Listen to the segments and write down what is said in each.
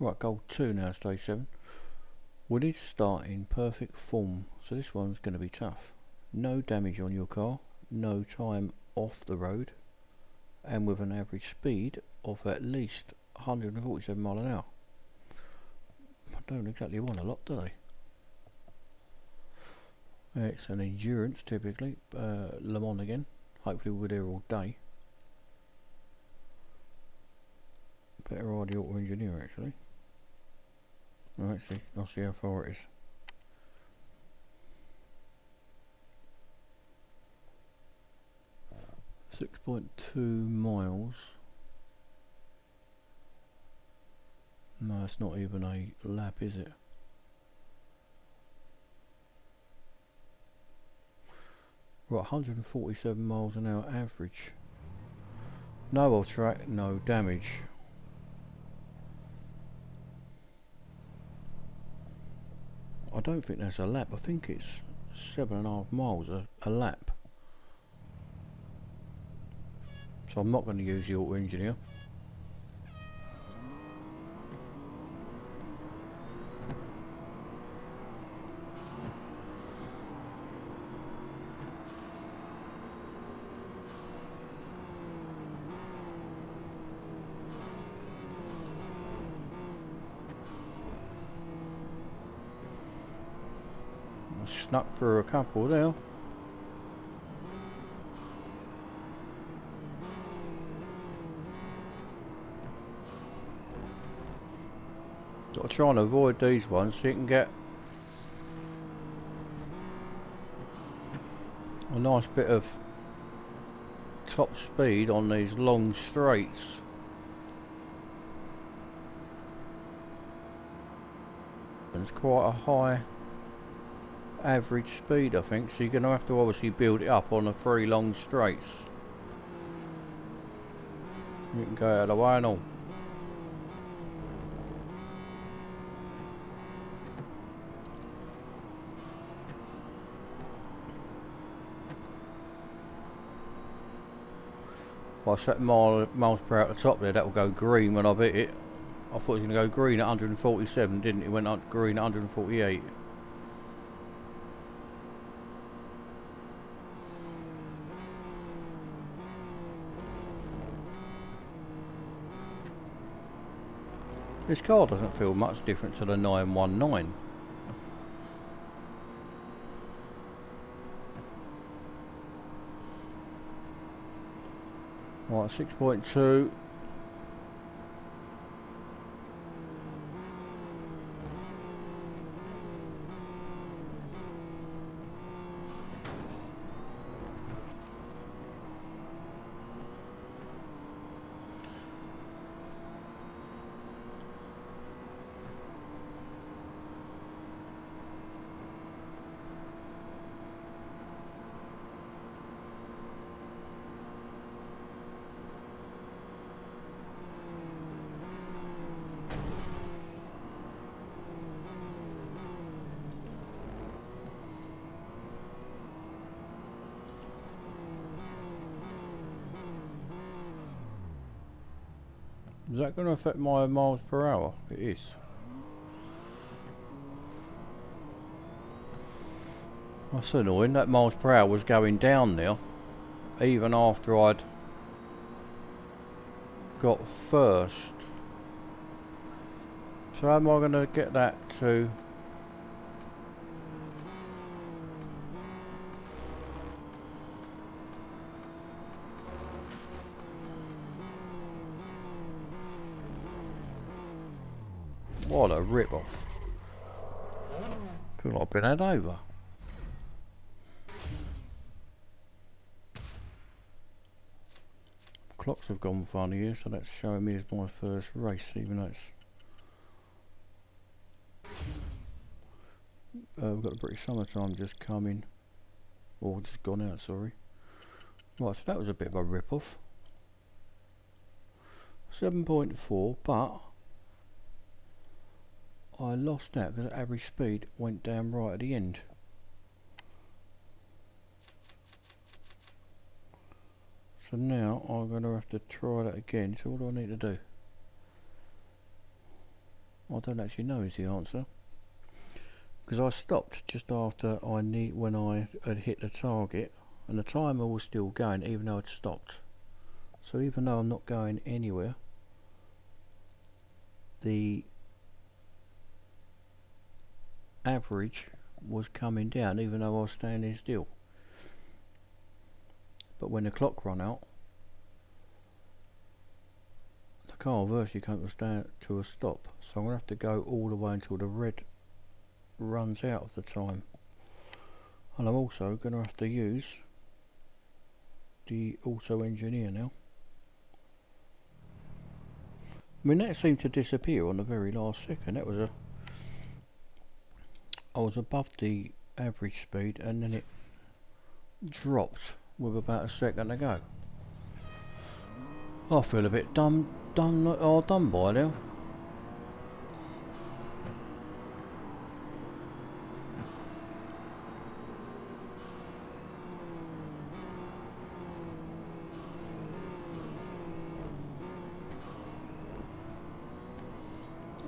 Right, goal 2 now, stage 7. We need to start in perfect form, so this one's going to be tough. No damage on your car, no time off the road, and with an average speed of at least 147 mile an hour. I don't exactly want a lot, do they? It's an endurance typically, Le Mans again. Hopefully we're there all day. Better ride the auto engineer actually. Right, I'll see how far it is. .2 miles. No, it's not even a lap, is it? Right, 147 miles an hour average. No off track, no damage. I don't think that's a lap. I think it's 7.5 miles a lap. So I'm not going to use the auto engineer. I snuck through a couple there. Got to try and avoid these ones so you can get a nice bit of top speed on these long straights. It's quite a high average speed, I think, so you're going to have to obviously build it up on the 3 long straights. You can go out of the way and all. Well, I set miles per hour at the top there, that will go green when I've hit it. I thought it was going to go green at 147, didn't it? It went up green at 148. This car doesn't feel much different to the 919. Right, 6.2. Is that going to affect my miles per hour? It is. That's annoying. That miles per hour was going down now, even after I'd got first. So how am I going to get that to... What a rip-off. Feel like I've been had over. Clocks have gone funny here, so that's showing me as my first race, even though it's... we've got the British summertime just coming. Or just gone out, sorry. Right, so that was a bit of a rip-off. 7.4, but... I lost that because the average speed went down right at the end. So now I'm going to have to try that again. So what do I need to do? I don't actually know is the answer, because I stopped just after when I had hit the target, and the timer was still going even though I'd stopped. So even though I'm not going anywhere, the average was coming down even though I was standing still. But when the clock ran out, the car virtually came to a stop. So I'm going to have to go all the way until the red runs out of the time. And I'm also going to have to use the auto engineer now. I mean, that seemed to disappear on the very last second. That was I was above the average speed and then it dropped with about a second to go. I feel a bit done by now.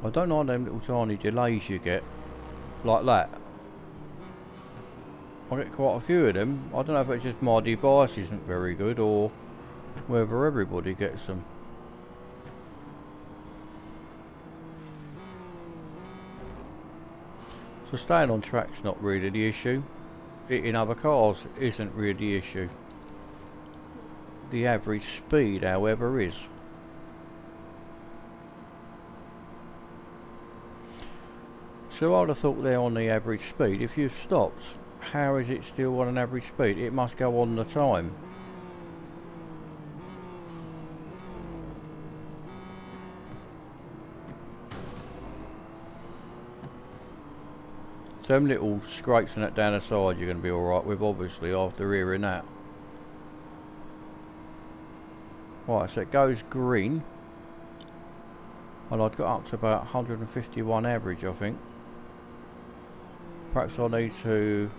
I don't like them little tiny delays you get, like that. I get quite a few of them. I don't know if it's just my device isn't very good or whether everybody gets them. So staying on track's not really the issue. Hitting other cars isn't really the issue. The average speed, however, is. So I'd have thought they're on the average speed. If you've stopped, how is it still on an average speed? It must go on the time. Them little scrapes and that down the side you're going to be alright with, obviously, after hearing that. Right, so it goes green. And I'd got up to about 151 average, I think. Perhaps I need to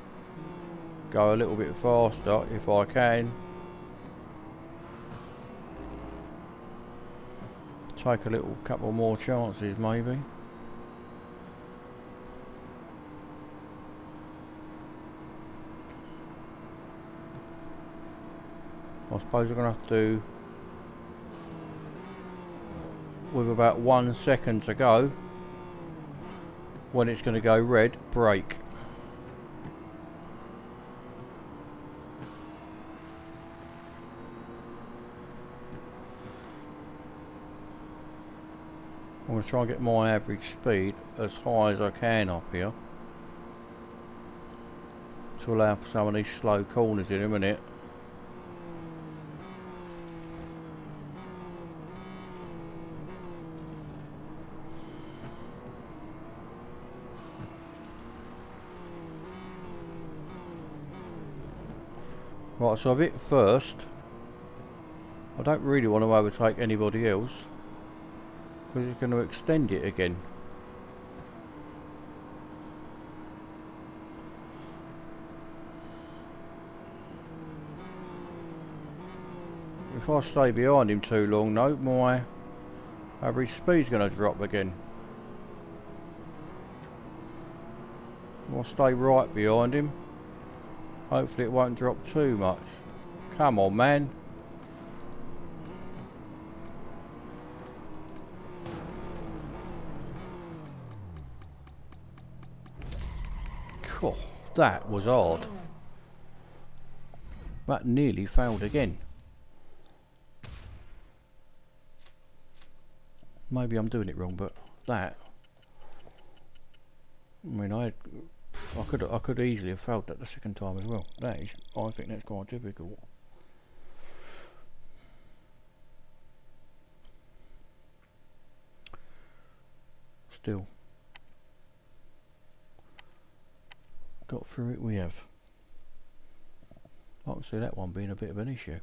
go a little bit faster if I can. Take a little couple more chances maybe. I suppose I'm going to have to, with about 1 second to go, when it's going to go red, brake. I'm going to try and get my average speed as high as I can up here to allow for some of these slow corners in a minute. Right, so I've hit first. I don't really want to overtake anybody else because it's going to extend it again. If I stay behind him too long though, my average speed's going to drop again. I'll stay right behind him. Hopefully it won't drop too much. Come on, man. Cool. That was hard. That nearly failed again. Maybe I'm doing it wrong, but that... I mean, I could easily have failed that the second time as well. That is, I think that's quite difficult. Still, got through it we have. I can see that one being a bit of an issue.